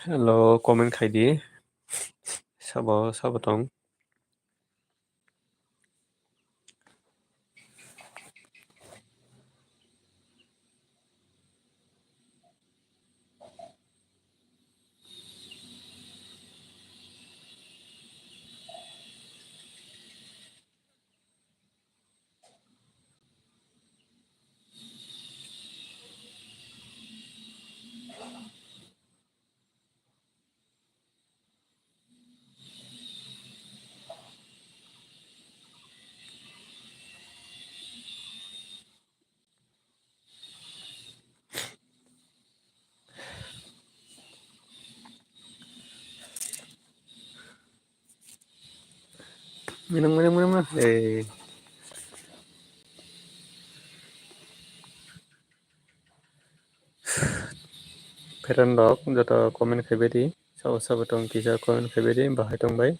Hello, comment Heidi. Sabatong. Minang. Parent dog joto comment khaibedi. Sabatong kisa comment khaibedi bahai tongbai.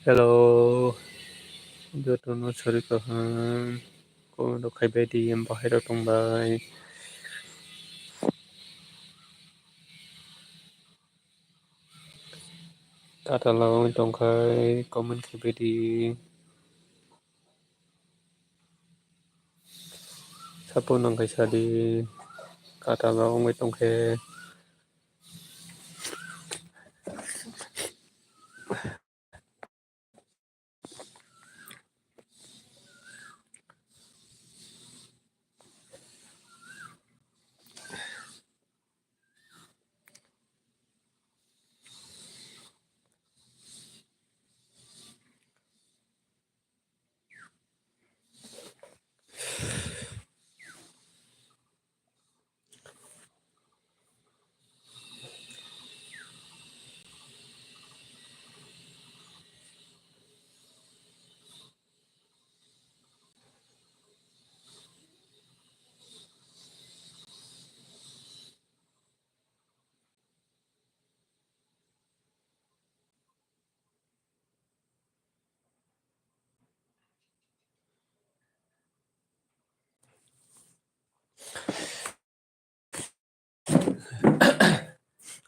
Hello. Joto no sorry kahan. Comment khaibedi bahai tongbai. Tata lawan tongkai comment khaibedi. Sapon nang kaisa di kata lawan tongkai.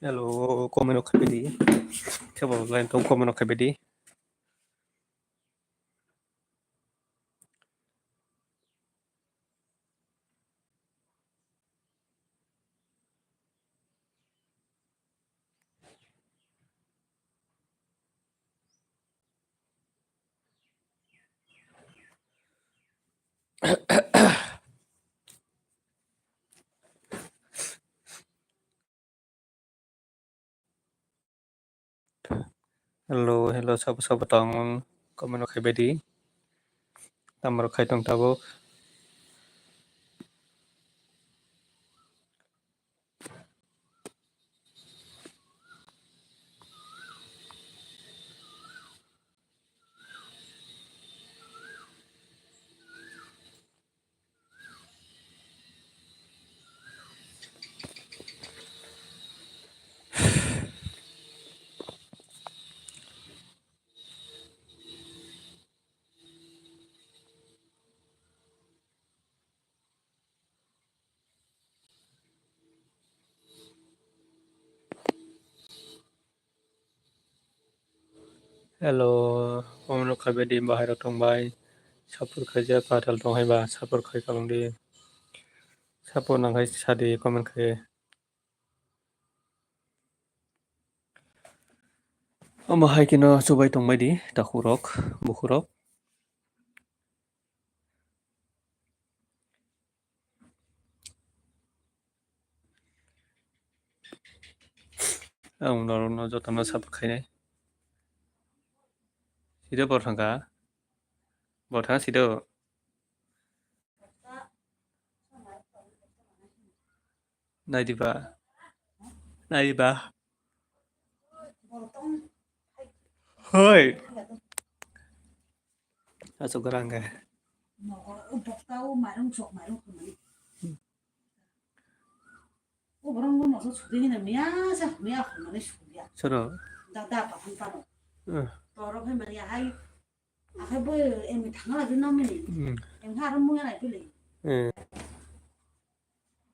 Hello, comment khaibedi. Coba lain tong comment khaibedi. Hello, sabatong comment khaibedi. Tamar khaitong tabo. Hello, comment khaibedi bahai tongbai. Sapur khaja patal tonghai ba sapur khai kalongdi. Sapur nanghai sadi comment khai. Hai kino subai tongbai di takurok bukurok. No jotono sapur khai. Sido borthangka. Borthang sido. Naidiba. Hoi. Asuk garangga. Sono.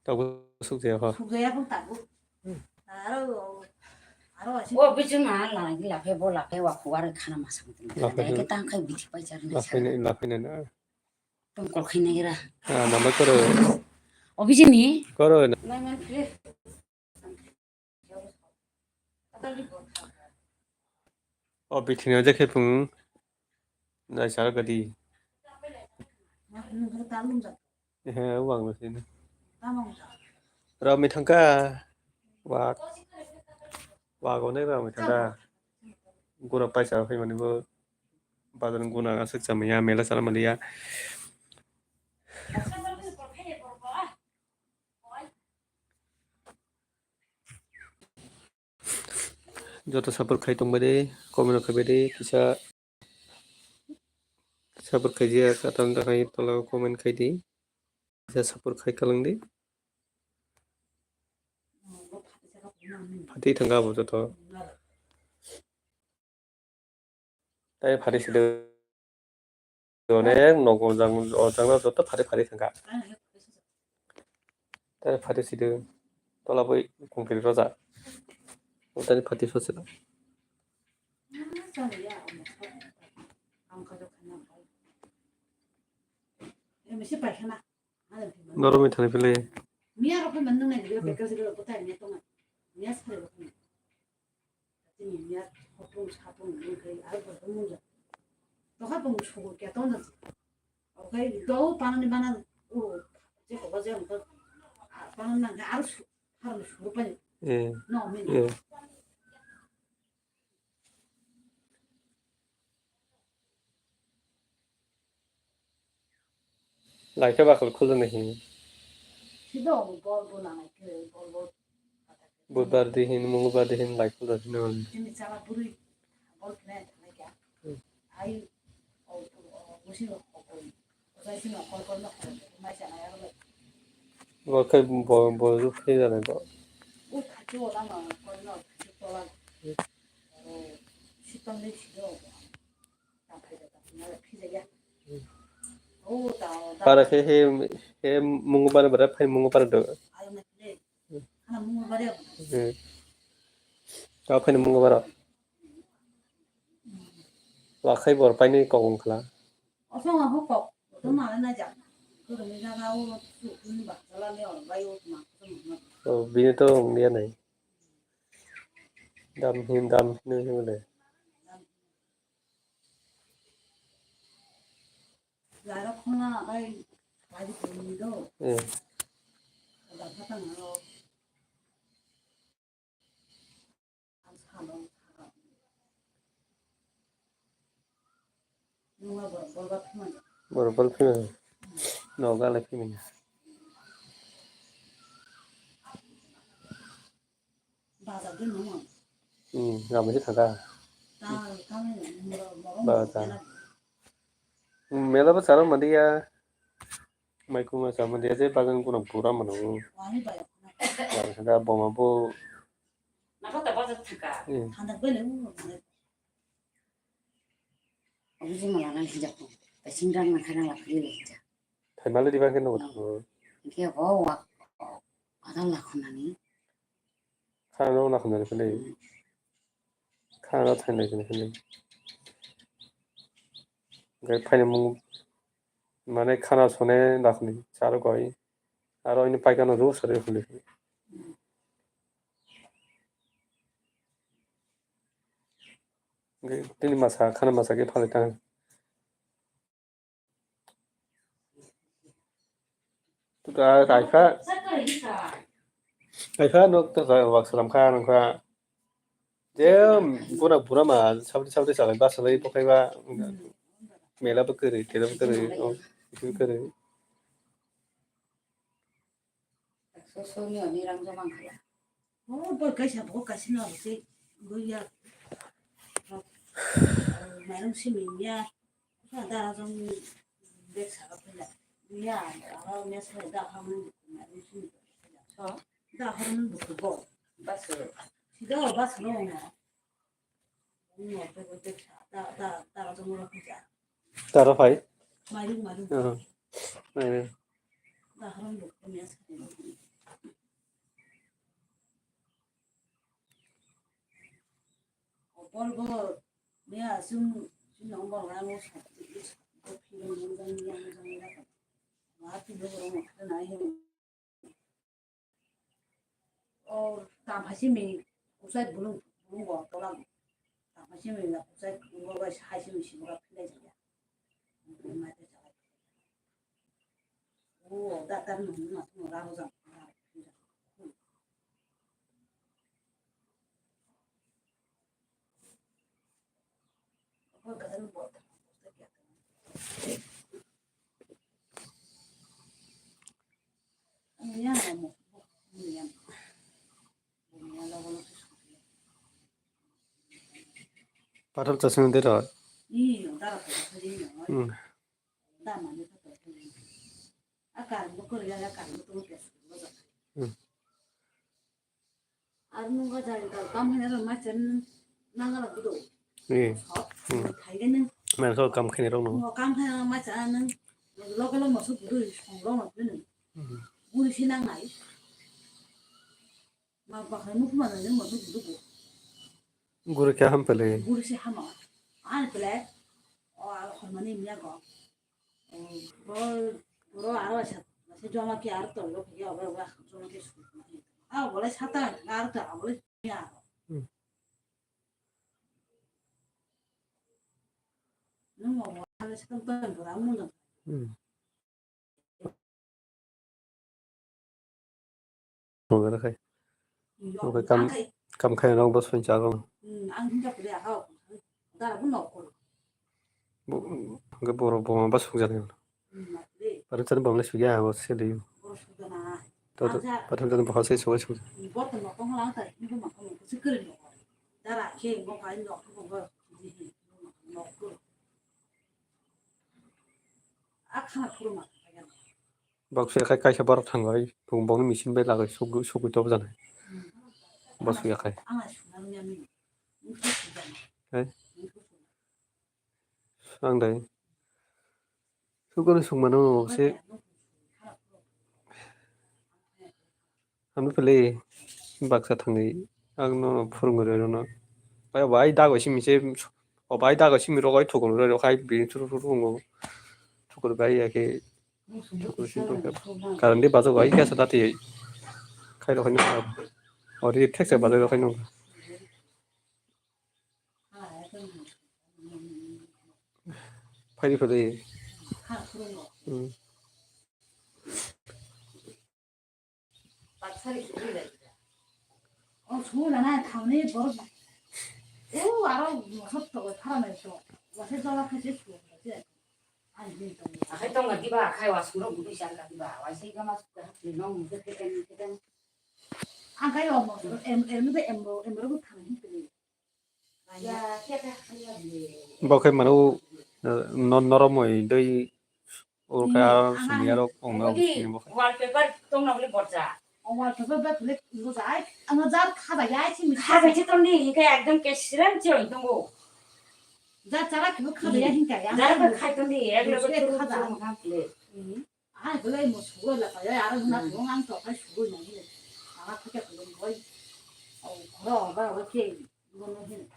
Tao xúc dẻ hả? Thuộc dễ không tặng बिचमा लाफे बो लाफे वा खुवार खाना मासा मत के तां खाइ बिथि पाइ चार ना छा लाफैनो ना तुम कल खैना गिरा nama koro बिचनि koro नाइ मन फ्रे bitino je khepung na sar gadi uang lo sini rami thangka wa gone rami thangka gura paisa phai mani bo badan guna asuk chamaya mela sala maliya joto sapor khai tongbade komeno khabede kisa sapor khaijia katang takai tola komen khaidi kisa sapor khai kalangdi phati thangka bo joto tai phati sido 어네 노고 장 어장나 좋다 파리 생각 때 파리 시드 돌아보이 공필 로자 어떤 파티 소스다 너로미 타네 빌레 미야로 그 만능 내 이거 백가지를 못 하냐 동안 미야 스프레 못 하냐 진이 미야 호통 사통 이거 알고 너무 너가 보면 좋고 게 돈은 오케이 너 바나니 바나 오 제가 어제 한번 바나나 알수 하루 수 빨리 예 너무 예 लाइक बाखल खुल नहीं 시도 뭐 나나 그 뭐 बुधबार दिन मंगलबार दिन लाइक खुल रही 진이 자가 부르이 뭘 그래 나게 아이 무슨 거 어제시나 걸걸나 마시 안 해요 वो कई बोल फिर जाने को 오 같이 오라면 걸나 같이 돌아 식당에 시도 나 팔겠다 내가 피자야 para he मंगलबार बरा फिर मंगलबार दो 아유 나 그래 하나 먹어 버려 다 फिर मंगलबार लाखाई बर पाइने कौन खला 어성아 호거 돈 많은 나자 그러면 내가 오늘 돈 봐. 잘라면 와요 막 बिनो तो उंगलिया नहीं दाम नहीं बोले 나라 코나 아이 많이 돈도 예 나 사탕 하러 한 사람 누가 뭘 같으면 बरबल फिर नौगा लगी नहीं 맞아 그 너무 गाम से थका 나 다음에 맞아 मेला पर सारा मदिया माइको में सारा मदिया से बागन को ना पूरा मनो 많이 봐요 गाम से दा बोमा बो 나갔다 빠졌을까 하나 걸려 비चमा लाना हिजाको सिंग्रान खाना लाफे हिजा थाइमाले दिबा के नो थाङो के हो वा आदा लाखनानि खाना ना खनले फले खाना थाइनाय के फले गय फाइने मु माने खाना सने लाखनि चारो गय आरो इन पाइकानो रो सरे फले गय तिन मासा खाना मासा के फले ता तो राइफा राइफा नो तो वाक सलाम खा नखा जे बुरा बुरा मा साबदे सालाय बासलाय पकाइबा मेलाबो करे तेलाबो करे बिदिबो करे 소소미 언니랑 좀 한가야 뭐 가시 뭐 가시나 보지 뭐야 나름 시민이야 나라 좀 백사가 그래 야 나라 메서 다 하면 나름 시민 다 하면 그거 버스 시도 봤어 뭐 그거 백사 다 좀 그러자 तारा भाई 마루 네 나 하면 그거 메서 벌거 내가 지금 넘버 라고 필요 영상이라 와트 그런 거 하나 해. 다 하시면 우선 부른 거 돌아. 다 하시면 우선 그거가 하시면 시부가 필요해지냐. 맞아. 오, 다른 놈은 뭐 라고서. 그거는 뭐 그냥 뭐 그냥 뭐라고 바로 자스는 데라. 이 따라서 사진이요. 응. 나만 해서 아까 뭐 그래야 약간 못 먹겠어. 응. 아는 거 자리가 감해서 맞는 나가라 그도. 예. 가이게는 맨서 감खे네로 노. 뭐 감해서 맞는 로컬로 모습 그도 성공을 되는. 우리 신앙 나이. 막 해놓고만 하는 모습 그도. 구르 क्या हम पहले 우리 시 하마. 안 그래? 할머니냐 거. 뭐 알아서 좀 아끼 알았다. 이렇게 왜 좀 이렇게 원래 사다 알았다. 원래 야. 너무 원래 사던 거 아무나. हो गया है कम खाए ना बस फिर जागा 안 진짜 그래. 나라고 넣고. 그 보러 보면 बस हो जाने 맞지. पर चल बमले सुया है वो से दी 그러시구나. तो पर चल बहुत से सोच सोच 이것도 뭐 공항다. 이거 막 무슨 그래. 나라 걔뭐 가인 넣고 거. 넣고. 하나 풀어만. बक्स खाई खाई बार थांबाय बुंबावनो मेसिन बाय लागै सौ गैथाबो जानाय बस फैयाखै आं दायो सुगुन सुंमानो से आंनो फैलै बाक्सा थाङै आंनो फोरोंगोरनो बाय दागोसिम एसे बाय दागोसिम रगाय थगन रगाय बिनि थुरुङो थुकुर बाय याके कारण दे बाजो गाय कैसा दाती है खाई रखा नहीं और ये ठेक से बाजो रखा नहीं फाइल पर ये 좋으려나 다음에 뭐 알아 무섭다고 사람에서 와서 저렇게 좋은 거지 했던 거 디바 khai wa suro bu di san ka diba wa sai ka mas ka ni no mu ke ken 안 가요 뭐 엠도 엠으로 타는 힘들이 ya ke ka bao khi mà nó noro mồi đây ô cái sủng nó cũng nó wallpaper tong na bole borja 엄마 저거 블랙 이거 잘 자 카다 야치 ha be ton ni ke ekdom ke siram che oi tongo 자 자라 그거 카다 야니까 야 jar ba khai ton ni ek lo ke 카다 ha ple 아 그래 뭐 수고를 야 알아 나 동안 또 할 수고 있는 아 그게 그런 거 그럼 봐 이렇게 이거는 해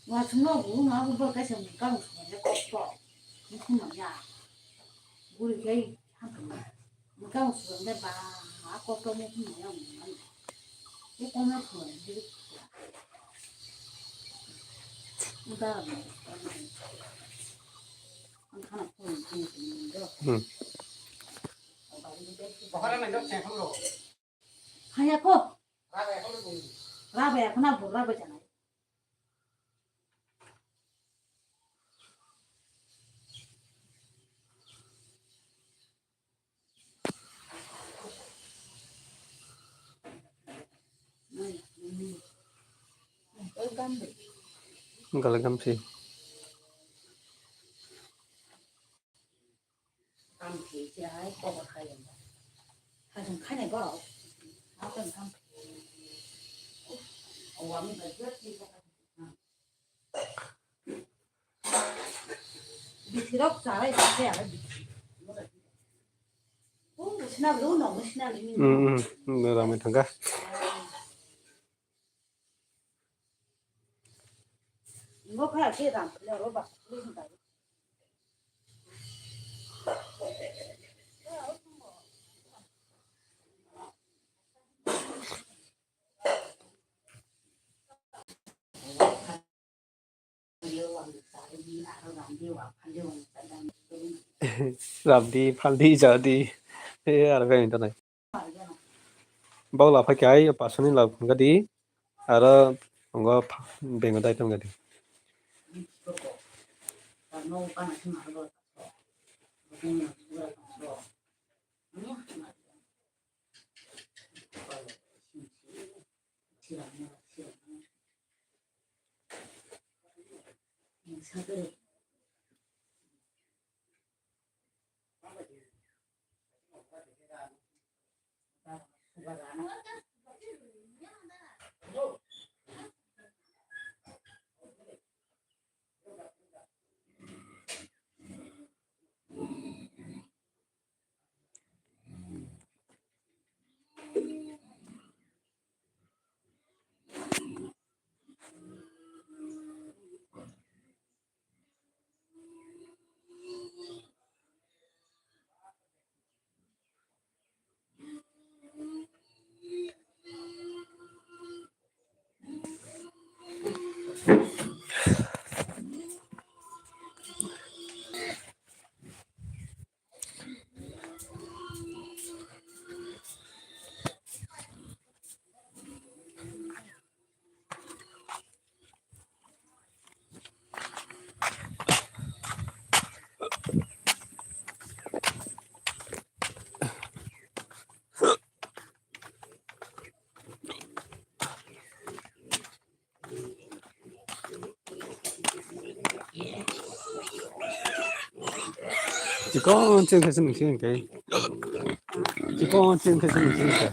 와 정말 우마하고 뭐 가서 못 가고 싶어 무슨 말이야 우리 걔 한번 못 가고 싶은데 봐 아까 또 무슨 말이야 이 꼬마 그런데 우다 하나 보는 있는데 하얗고 라베야 하나 보라고잖아 galagam sih am ke ja ai ko ba khai ya 하여튼 칸에 봐 어떤 칸 wa mi ba jot ni ko 밑으로 자라 있어야 돼. 오, 신나고 너무 신나는 라면 당가. 이거 봐야 계단 그래로 봐. 그러니까. Làm đi, phan đi, giờ đi. Thế là cái này này. Bao là phải cái passion là cái đi. Ara 뭔가 뱅어다 했던 거 같아. Chỉ có trên Facebook mình xin cái. Chỉ có trên Facebook mình xin cái.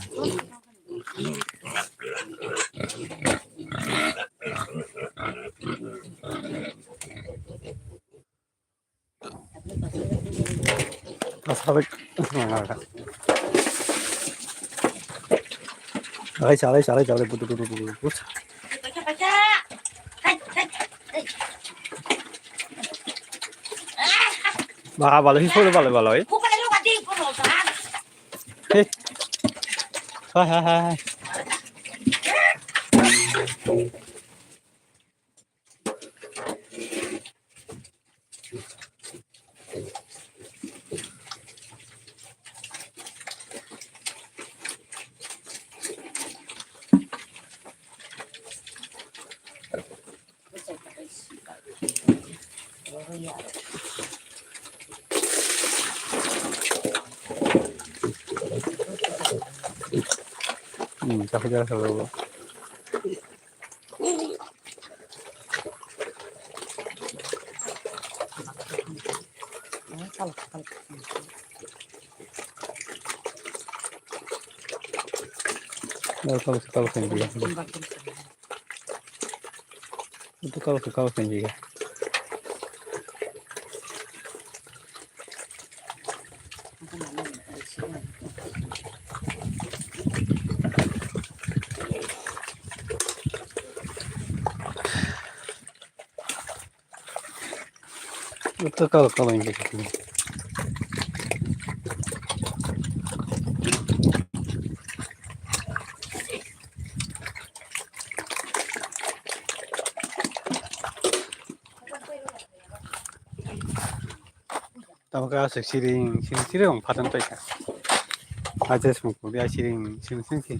Sao đấy? Xả lấy, bút. Bà bảo là hít phút bảo là ấy. Hey. Hai. Chắc phải ra rồi. Kalau sendiri. Itu kalau sendiri. Itu kalau yang gitu. Tahu siring 받은 또 있다. 아저씨 먹고 내 시ring 생생.